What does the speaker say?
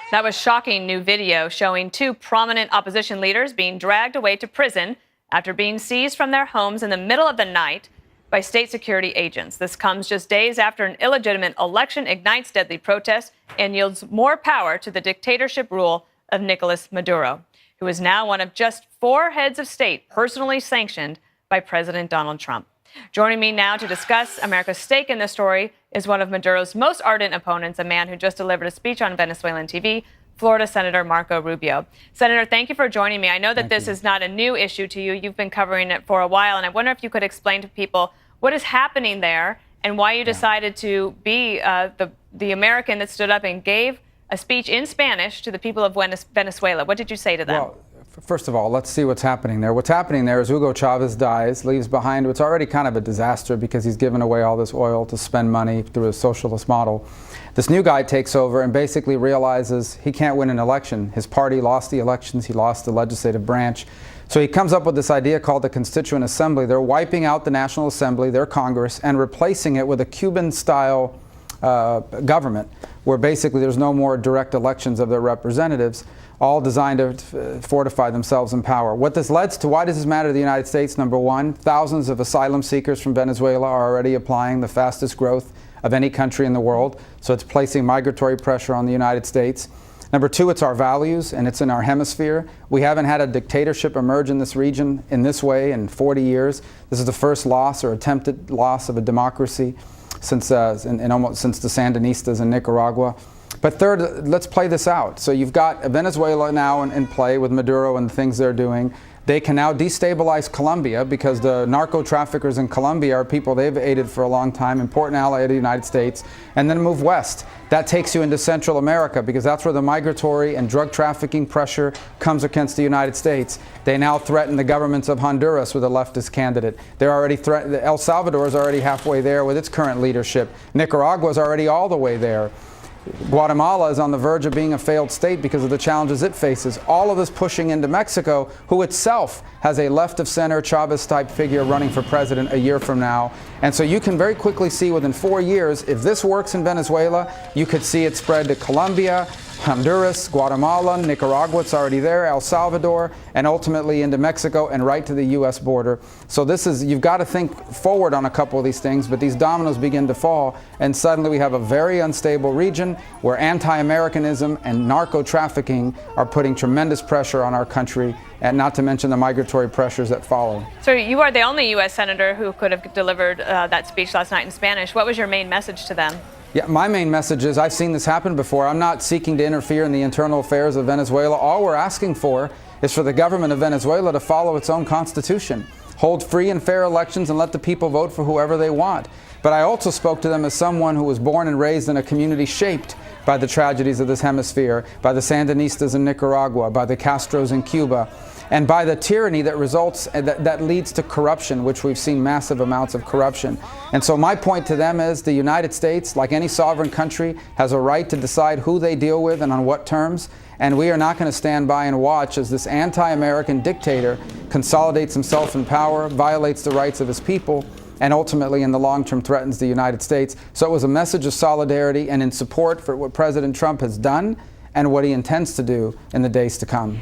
That was shocking new video showing two prominent opposition leaders being dragged away to prison after being seized from their homes in the middle of the night by state security agents. This comes just days after an illegitimate election ignites deadly protests and yields more power to the dictatorship rule of Nicolas Maduro, who is now one of just 4 heads of state personally sanctioned by President Donald Trump. Joining me now to discuss America's stake in this story is one of Maduro's most ardent opponents, a man who just delivered a speech on Venezuelan TV, Florida Senator Marco Rubio. Senator, thank you for joining me. I know that this is not a new issue to you. You've been covering it for a while, and I wonder if you could explain to people what is happening there and why you decided to be the American that stood up and gave a speech in Spanish to the people of Venezuela. What did you say to them? Well, first of all, let's see what's happening there. What's happening there is Hugo Chavez dies, leaves behind what's already kind of a disaster because he's given away all this oil to spend money through a socialist model. This new guy takes over and basically realizes he can't win an election. His party lost the elections. He lost the legislative branch. So he comes up with this idea called the Constituent Assembly. They're wiping out the National Assembly, their Congress, and replacing it with a Cuban-style government where basically there's no more direct elections of their representatives, all designed to fortify themselves in power. What this leads to, why does this matter to the United States? Number one, thousands of asylum seekers from Venezuela are already applying, the fastest growth of any country in the world. So it's placing migratory pressure on the United States. Number two, it's our values, and it's in our hemisphere. We haven't had a dictatorship emerge in this region in this way in 40 years. This is the first loss or attempted loss of a democracy since since the Sandinistas in Nicaragua. But third, let's play this out. So you've got Venezuela now in play with Maduro and the things they're doing. They can now destabilize Colombia because the narco traffickers in Colombia are people they've aided for a long time, important ally of the United States, and then move west. That takes you into Central America because that's where the migratory and drug trafficking pressure comes against the United States. They now threaten the governments of Honduras with a leftist candidate. They're already El Salvador is already halfway there with its current leadership. Nicaragua is already all the way there. Guatemala is on the verge of being a failed state because of the challenges it faces. All of this pushing into Mexico, who itself has a left-of-center Chavez-type figure running for president a year from now. And so you can very quickly see within 4 years, if this works in Venezuela, you could see it spread to Colombia, Honduras, Guatemala, Nicaragua, it's already there, El Salvador, and ultimately into Mexico and right to the U.S. border. So you've got to think forward on a couple of these things, but these dominoes begin to fall, and suddenly we have a very unstable region where anti-Americanism and narco-trafficking are putting tremendous pressure on our country, and not to mention the migratory pressures that follow. So you are the only U.S. senator who could have delivered that speech last night in Spanish. What was your main message to them? Yeah, my main message is I've seen this happen before. I'm not seeking to interfere in the internal affairs of Venezuela. All we're asking for is for the government of Venezuela to follow its own constitution, hold free and fair elections, and let the people vote for whoever they want. But I also spoke to them as someone who was born and raised in a community shaped by the tragedies of this hemisphere, by the Sandinistas in Nicaragua, by the Castros in Cuba, and by the tyranny that that leads to corruption, which we've seen massive amounts of corruption. And so my point to them is the United States, like any sovereign country, has a right to decide who they deal with and on what terms. And we are not going to stand by and watch as this anti-American dictator consolidates himself in power, violates the rights of his people, and ultimately in the long term threatens the United States. So it was a message of solidarity and in support for what President Trump has done and what he intends to do in the days to come.